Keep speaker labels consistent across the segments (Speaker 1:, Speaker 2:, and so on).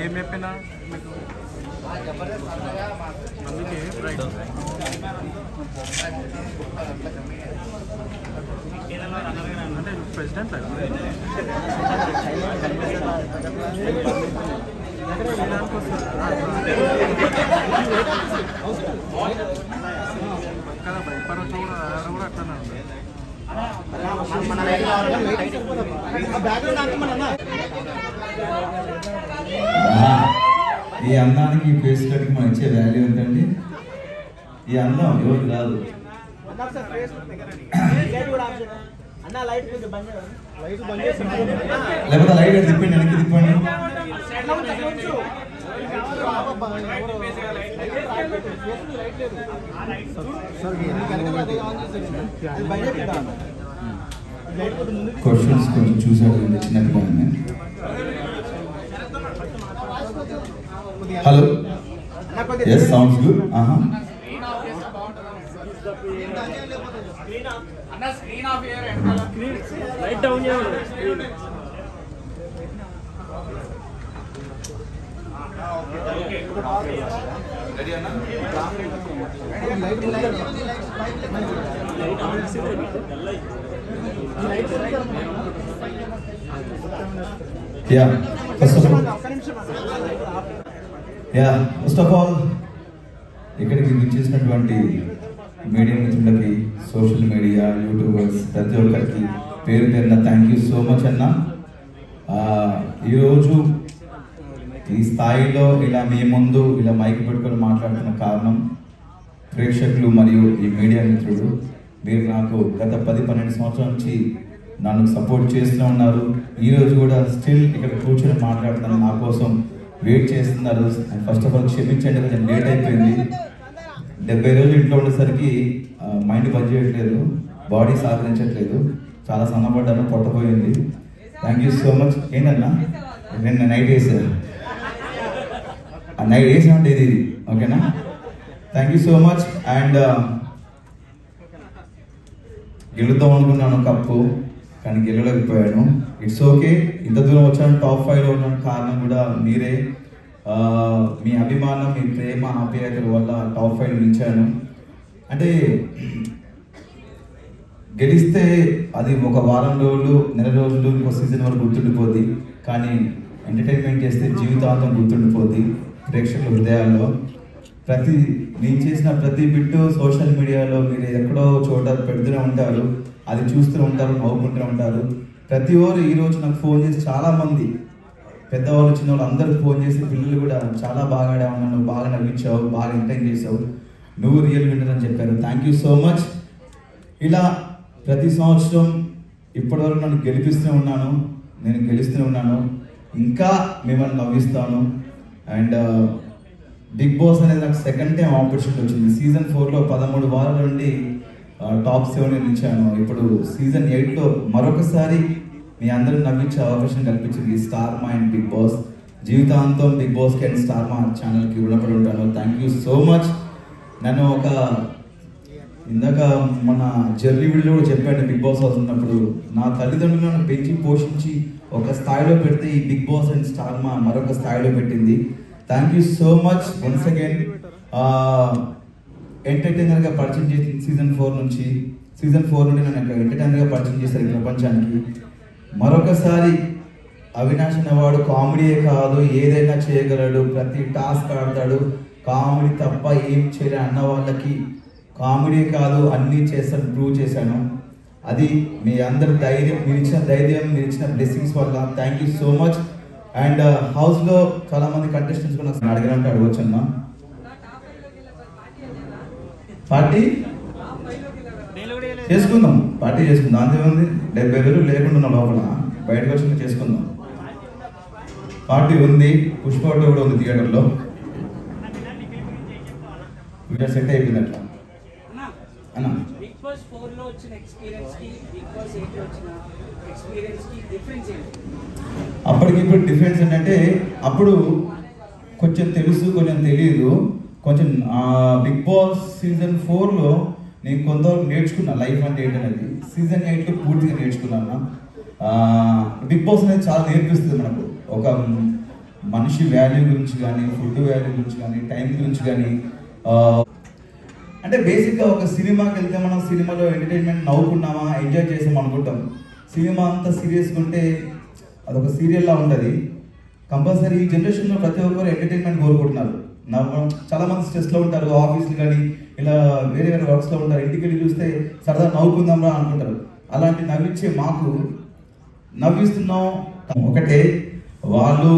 Speaker 1: ఏం చెప్పినా అందుకే రైట్ అంటే ప్రెసిడెంట్ కదా భయపడ కూడా అట్లా
Speaker 2: ఈ అందానికి ఫేస్ కట్కి మనం ఇచ్చే వాల్యూ ఏంటండి? ఈ అందం ఎవరికి రాదు. లేకపోతే లైట్ తిప్పండి, వెనక్కి తిప్పండి. క్వశ్చన్స్ కొంచెం చూసాడు చిన్నపిల్లలు. Hello, yes sounds good.
Speaker 1: Light down చేయాలి.
Speaker 2: ఫస్ట్ ఆఫ్ ఆల్ ఇక్కడికి విచ్చేసినటువంటి మీడియా మిత్రులకి, సోషల్ మీడియా యూట్యూబర్స్ ప్రతి ఒక్కరికి పేరు పేరున థ్యాంక్ యూ సో మచ్ అన్న. ఈరోజు ఈ స్థాయిలో ఇలా మీ ముందు ఇలా మైక్ పెట్టుకొని మాట్లాడుతున్న కారణం ప్రేక్షకులు మరియు ఈ మీడియా మిత్రులు. మీరు నాకు గత 10-12 సంవత్సరాల నుంచి నన్ను సపోర్ట్ చేస్తూ ఉన్నారు. ఈరోజు కూడా స్టిల్ ఇక్కడ కూర్చొని మాట్లాడుతున్నాను, నా కోసం వెయిట్ చేస్తున్నారు. ఫస్ట్ ఆఫ్ ఆల్ క్షమించండి, కొంచెం లేట్ అయిపోయింది. 70 రోజులు ఇంట్లో ఉండేసరికి మైండ్ పనిచేయట్లేదు, బాడీ సహకరించట్లేదు, చాలా సన్నపడ్డాను, పొట్టపోయింది. Thank you so much. ఏంటన్నా నిన్న నైట్ వేసారు, ఆ నైట్ వేసామంటే ఇది ఓకేనా? Thank you so much. And గెలుద్దాం అనుకున్నాను కప్పు, కానీ గెలవలేకపోయాను. It's okay. ఇంత దూరం వచ్చాను, టాప్ 5లో ఉన్నాను. కారణం కూడా మీరే, మీ అభిమానం, మీ ప్రేమ, ఆప్యాయతల వల్ల టాప్ 5 నిలిచాను. అంటే గెలిస్తే అది ఒక వారం రోజులు, నెల రోజులు, ఒక సీజన్ వరకు గుర్తుండిపోద్ది. కానీ ఎంటర్టైన్మెంట్ చేస్తే జీవితాంతం గుర్తుండిపోద్ది ప్రేక్షకుల హృదయాల్లో. నేను చేసిన ప్రతి బిట్టు సోషల్ మీడియాలో మీరు ఎక్కడో చోట పెడుతూనే ఉంటారు, అది చూస్తూ ఉంటారు, నవ్వుకుంటూ ఉంటారు. ప్రతి ఒక్కరు ఈరోజు నాకు ఫోన్ చేసి, చాలామంది పెద్దవాళ్ళు చిన్నవాళ్ళు అందరూ ఫోన్ చేసి, పిల్లలు కూడా చాలా బాగా ఆడావు, నువ్వు బాగా నవ్వించావు, బాగా ఎంటర్టైన్ చేసావు, నువ్వు రియల్ విన్నర్ అని చెప్పారు. Thank you so much. ఇలా ప్రతి సంవత్సరం ఇప్పటివరకు నన్ను గెలిపిస్తూనే ఉన్నాను, నేను గెలుస్తూనే ఉన్నాను, ఇంకా మిమ్మల్ని నవ్విస్తాను. అండ్ బిగ్ బాస్ అనేది నాకు సెకండ్ టైం ఆపర్చునిటీ వచ్చింది. సీజన్ 4లో 13 వారాల నుండి టాప్ 7 నిలిచాను. ఇప్పుడు సీజన్ 8లో మరొకసారి మీ అందరూ నవ్వించే అవకాశం కల్పించింది స్టార్ మా అండ్ బిగ్ బాస్. జీవితాంతం బిగ్ బాస్కి అండ్ స్టార్ మా ఛానల్కి రుణపడి ఉంటాను. Thank you so much. నన్ను ఇందాక మన జర్నీ వీడియోలో కూడా చెప్పాను, బిగ్ బాస్ హౌస్ ఉన్నప్పుడు నా తల్లిదండ్రులు నన్ను పెంచి పోషించి ఒక స్థాయిలో పెడితే ఈ బిగ్ బాస్ అండ్ స్టార్ మా మరొక స్థాయిలో పెట్టింది. Thank you so much once again. ఎంటర్టైనర్గా పరిచయం చేసింది సీజన్ 4 నుంచి. సీజన్ 4 నుండి నన్ను ఎంటర్టైనర్గా పరిచయం చేశారు ఈ ప్రపంచానికి. మరొకసారి అవినాష్ అనేవాడు కామెడీయే కాదు, ఏదైనా చేయగలడు, ప్రతి టాస్క్ ఆడతాడు, కామెడీ తప్ప ఏం చేయలే అన్న వాళ్ళకి కామెడీ కాదు అన్నీ చేస్తాను ప్రూవ్ చేశాను. అది మీ అందరి ధైర్యం, మీరు ఇచ్చిన ధైర్యం, మీరు ఇచ్చిన బ్లెస్సింగ్స్ వల్ల. Thank you so much. And హౌస్లో చాలామంది కంటెస్టెంట్స్ కూడా నాకు అడిగినట్టు అడగచ్చు అన్న. పార్టీ చేసుకుందాం, పార్టీ చేసుకుందాం, అంతేముంది. 70 రోజులు లేకుండా లోపల, బయటకు వచ్చి చేసుకుందాం. పార్టీ ఉంది, పుష్ప కూడా ఉంది థియేటర్లో. వీడియో సెట్ అయిపోయింది అట్లా అన్న.
Speaker 3: బిగ్ బాస్ 4 లో వచ్చిన ఎక్స్పీరియన్స్ కి బిగ్ బాస్ 8 లో వచ్చిన ఎక్స్పీరియన్స్ కి డిఫరెన్స్ ఏంటి?
Speaker 2: అప్పటికి ఇప్పుడు డిఫరెన్స్ ఏంటంటే అప్పుడు కొంచెం తెలుసు కొంచెం తెలియదు. కొంచెం బిగ్ బాస్ సీజన్ 4లో నేను కొంతవరకు నేర్చుకున్నా లైఫ్ అంటే ఏంటనేది. సీజన్ 8లో పూర్తిగా నేర్చుకున్నాను. బిగ్ బాస్ అనేది చాలా నేర్పిస్తుంది మనకు. ఒక మనిషి వాల్యూ గురించి కానీ, ఫుడ్ వాల్యూ గురించి కానీ, టైం గురించి కానీ. అంటే బేసిక్గా ఒక సినిమాకి వెళ్తే మనం సినిమాలో ఎంటర్టైన్మెంట్ నవ్వుకున్నామా, ఎంజాయ్ చేసాం అనుకుంటాం. సినిమా అంతా సీరియస్గా ఉంటే అదొక సీరియల్లా ఉంటుంది. కంపల్సరీ ఈ జనరేషన్లో ప్రతి ఒక్కరు ఎంటర్టైన్మెంట్ కోరుకుంటున్నారు. చాలామంది స్ట్రెస్లో ఉంటారు, ఆఫీస్లు కానీ ఇలా వేరే వేరే వర్క్స్లో ఉంటారు. ఇంటికి వెళ్ళి చూస్తే సరదా నవ్వుకుందాంరా అనుకుంటారు. అలాంటి నవ్వించే మాకు నవ్విస్తున్నాం ఒకటే. వాళ్ళు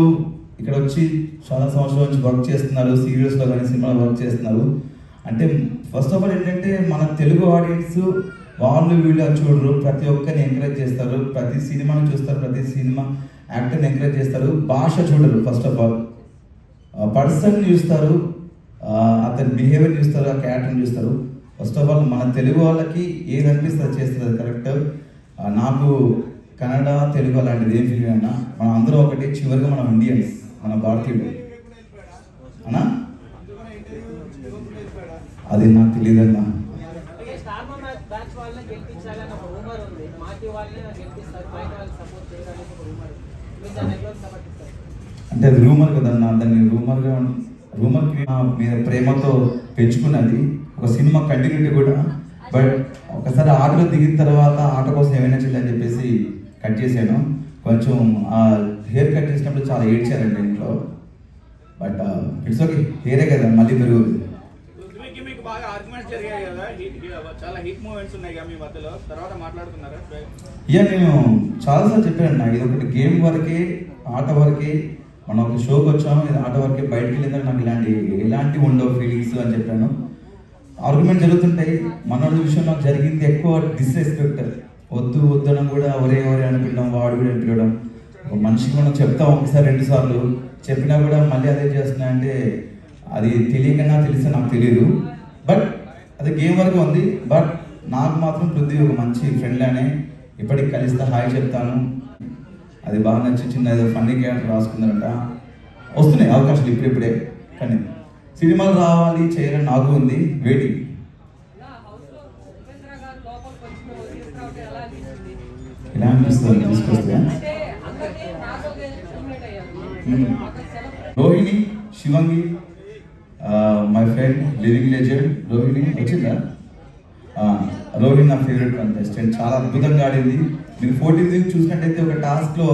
Speaker 2: ఇక్కడ వచ్చి చాలా సంవత్సరాల నుంచి వర్క్ చేస్తున్నారు, సీరియల్స్లో కానీ సినిమాలో వర్క్ చేస్తున్నారు. అంటే ఫస్ట్ ఆఫ్ ఆల్ ఏంటంటే మన తెలుగు ఆడియన్స్ వాళ్ళు వీళ్ళు చూడరు, ప్రతి ఒక్కరిని ఎంకరేజ్ చేస్తారు, ప్రతి సినిమాని చూస్తారు, ప్రతి సినిమా యాక్టర్ని ఎంకరేజ్ చేస్తారు. భాష చూడరు, ఫస్ట్ ఆఫ్ ఆల్ పర్సన్ చూస్తారు, అతని బిహేవియర్ చూస్తారు, ఆ క్యారెక్టర్ని చూస్తారు. ఫస్ట్ ఆఫ్ ఆల్ మన తెలుగు వాళ్ళకి ఏది అనిపిస్తుంది చేస్తుంది కరెక్ట్. నాకు కన్నడ తెలుగు అలాంటిది ఏం ఫీల్ అయినా మనం అందరూ ఒకటి. చివరిగా మనం ఇండియన్స్, మన భారతీయుడు అన్నా. అది నాకు తెలియదన్నా. అంటే అది రూమర్ కదన్నా. దాన్ని రూమర్కి మీద ప్రేమతో పెంచుకున్నది. ఒక సినిమా కంటిన్యూటీ కూడా. బట్ ఒకసారి ఆటలో దిగిన తర్వాత ఆట కోసం ఏమైనా చేయాలని చెప్పేసి కట్ చేశాను. కొంచెం ఆ హెయిర్ కట్ చేసినప్పుడు చాలా ఏడ్చారండి ఇంట్లో. బట్ ఇట్స్ ఓకే, హెయిరే కదా మళ్ళీ పెరుగుతుంది.
Speaker 1: మీకు బాగా ఆర్గ్యుమెంట్స్ జరిగాయి కదా, చాలా హిట్ మూమెంట్స్ ఉన్నాయి కదా మీ మధ్యలో, తర్వాత మాట్లాడుకున్నారా?
Speaker 2: ఇక నేను చాలాసార్లు చెప్పాను, ఇది ఒకటి గేమ్ వరకే, ఆట వరకే. మనం ఒక షోకి వచ్చాము, ఇది ఆట వరకే. బయటకు వెళ్ళిందని నాకు ఎలాంటి ఉండవు ఫీలింగ్స్ అని చెప్పాను. ఆర్గ్యుమెంట్ జరుగుతుంటాయి. మనోడి విషయంలో జరిగింది ఎక్కువ డిస్రెస్పెక్ట్. వద్దు వద్దడం కూడా ఒరే అని పిలవడం, వాడు కూడా పిలవడం. ఒక మనిషికి మనం చెప్తాం ఒకసారి 2 సార్లు చెప్పినా కూడా మళ్ళీ అదే చేస్తున్నా అంటే అది తెలియకన్నా తెలిస్తే నాకు తెలియదు. బట్ అది గేమ్ వరకు ఉంది. బట్ నాకు మాత్రం పృథ్వీ ఒక మంచి ఫ్రెండ్లానే. ఇప్పటికి కలిస్తే హాయ్ చెప్తాను. అది బాగా నచ్చి చిన్న ఏదో ఫన్నీ క్యారెక్టర్ రాసుకుందంట. వస్తున్నాయి అవకాశాలు ఇప్పుడిప్పుడే, కానీ సినిమాలు రావాలి చేయాలని నాకు ఉంది. వెయిటింగ్. ఎలా అనిపిస్తుంది తీసుకొస్తే? Rohini, Shivangi, my friend living legend Rohini వచ్చిందా? రోహిణి నా ఫేవరెట్ కంటెస్టెంట్. చాలా అద్భుతంగా ఆడింది. మీరు 14 చూసినట్టయితే ఒక టాస్క్లో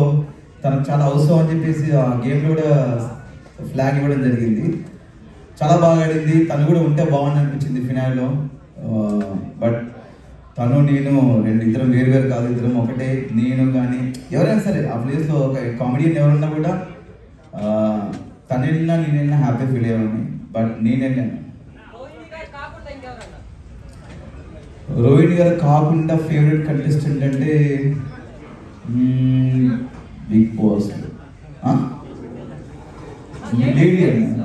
Speaker 2: తనకు చాలా అవసరం అని చెప్పేసి ఆ గేమ్లో కూడా ఫ్లాగ్ ఇవ్వడం జరిగింది. చాలా బాగా ఆడింది. తను కూడా ఉంటే బాగుంది అనిపించింది ఫినాల్లో. బట్ తను నేను ఇద్దరం వేరు కాదు, ఇద్దరం ఒకటే. నేను కానీ ఎవరైనా సరే ఆ ప్లేస్లో ఒక కామెడియన్ ఎవరున్నా కూడా తను వెళ్ళినా నేను వెళ్ళినా హ్యాపీ ఫీల్ అయ్యాను. బట్ నేను వెళ్ళాను. రోహిణి గారు కాకుండా ఫేవరెట్ కంటెస్టెంట్ అంటే బిగ్ బాస్ లేడీ అన్న.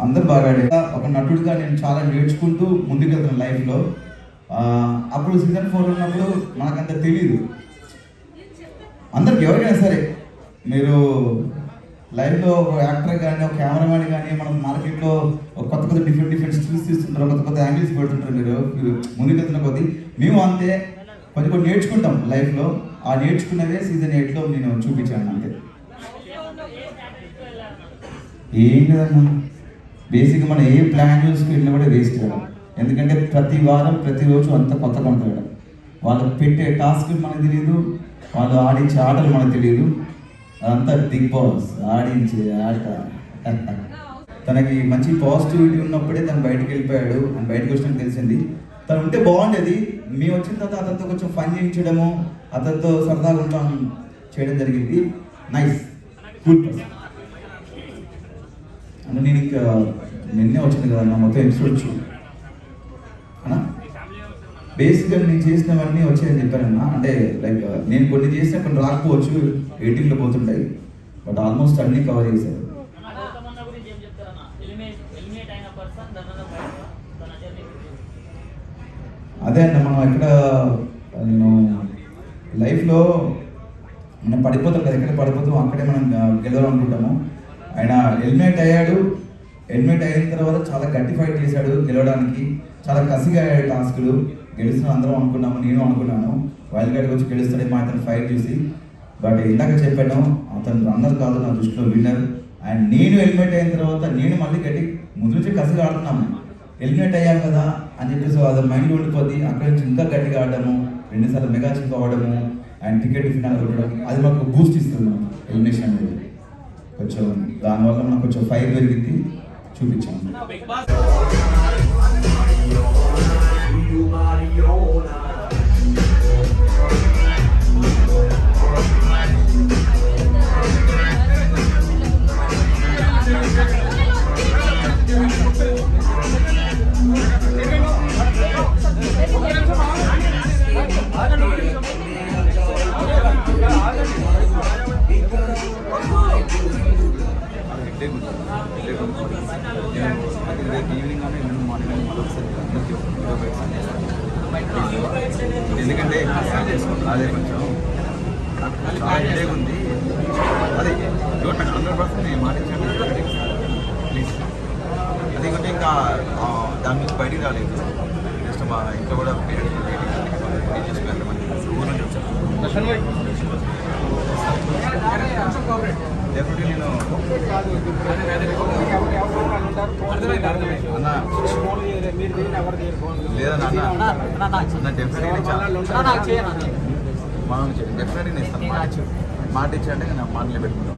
Speaker 2: అందరు బాగా ఆడారు. ఒక నటుడిగా నేను చాలా నేర్చుకుంటూ ముందుకెళ్తాను లైఫ్లో. అప్పుడు సీజన్ 4 ఉన్నప్పుడు మనకంత తెలీదు. అందరికి ఎవరైనా సరే మీరు లైఫ్లో ఒక యాక్టర్ కానీ ఒక కెమెరామ్యాన్ కానీ మనం మార్కెట్లో కొత్త డిఫరెంట్ స్కిల్స్ తీస్తుంటారు, కొత్త యాంగిల్స్ పెడుతుంటారు. మీరు ముందుకెళ్తున్న కొద్దీ మేము అంతే కొన్ని నేర్చుకుంటాం లైఫ్లో. ఆ నేర్చుకున్నవే సీజన్ 8లో నేను చూపించాను. అంతే, ఏం లేదన్నా. బేసిక్గా మనం ఏ ప్లాన్ చూసుకుని వెళ్ళినా కూడా వేస్ట్ కదా. ఎందుకంటే ప్రతి వారం ప్రతిరోజు అంత కొత్తగా ఉంటాడు. వాళ్ళు పెట్టే టాస్క్ మనకు తెలియదు, వాళ్ళు ఆడించే ఆటలు మనకు తెలియదు. అదంతా బిగ్ బాస్ ఆడించే ఆట. తనకి మంచి పాజిటివిటీ ఉన్నప్పుడే తను బయటకు వెళ్ళిపోయాడు అని బయటకు వచ్చినట్టు తెలిసింది. తను ఉంటే బాగుండేది. మేము వచ్చిన తర్వాత అతనితో కొంచెం ఫన్ చేయించడము, అతనితో సరదాగా ఉంటాం చేయడం జరిగింది. Nice, good person. అంటే నేను ఇంకా నిన్నే వచ్చింది కదా నా మొత్తం ఎపిసోడ్స్ అన్నా. బేసిక్గా నేను చేసినవన్నీ వచ్చాయని చెప్పానన్నా. అంటే లైక్ నేను కొన్ని చేసిన కొన్ని రాకపోవచ్చు, 18లో పోతుంటాయి. బట్ ఆల్మోస్ట్ అన్నీ కవర్ చేశారు.
Speaker 4: చెప్తారన్న ఎలిమినేట్ అయిన పర్సన్ దాని తన జర్నీ
Speaker 2: అదే అన్న మనం ఎక్కడ నేను లైఫ్లో మనం పడిపోతాం కదా, ఎక్కడ పడిపోతాం అక్కడే మనం గెలవాలనుకుంటాము. ఆయన ఎలిమినేట్ అయ్యాడు. ఎలిమినేట్ అయిన తర్వాత చాలా గట్టి ఫైట్ చేశాడు గెలవడానికి. చాలా కసిగా అయ్యాడు టాస్కులు. గెలుస్తున్నా అందరం అనుకున్నాము, నేను అనుకున్నాను వైల్డ్ కార్డ్కి వచ్చి గెలుస్తాడేమో అతను ఫైట్ చూసి. బట్ ఇందాక చెప్పాను, అతను రన్నర్ కాదు నా దృష్టిలో విన్నర్. అండ్ నేను ఎలిమినేట్ అయిన తర్వాత నేను మళ్ళీ గట్టి ముందు నుంచి కసిగా ఆడుతున్నాము. ఎలిమినేట్ అయ్యాం కదా అని చెప్పేసి అది మైండ్లో ఉండిపోద్ది. అక్కడి నుంచి ఇంకా గట్టిగా ఆడము, 2 సార్లు మెగా చిక్ అవ్వడము అండ్ టికెట్ ఫినాల్ కొట్టడం, అది మాకు బూస్ట్ ఇస్తుంది మనకు ఎలిమినేషన్ అనేది. కొంచెం దానివల్ల మనకు కొంచెం ఫైర్ పెరిగింది, చూపించాము.
Speaker 1: బిగ్ బాస్
Speaker 5: ఎందుకంటే అదే కొంచెం చాలా హెడేక్ ఉంది. అదే 100% నేను మాటించాను ప్లీజ్. అదే కొంటే ఇంకా దాని నుంచి బయటికి రాలేదు. జస్ట్ మా ఇంట్లో కూడా పేరెంట్స్ చేసుకుని ఊరు నుంచి వచ్చాను. డెఫినెట్లీ నేను అన్న లేదన్నా అన్న డెఫినెట్లీ మనం డెఫినెట్లీ నేను ఇస్తాను. మాట ఇచ్చాడంటే నేను మాట నిలబెట్టుకుంటాను.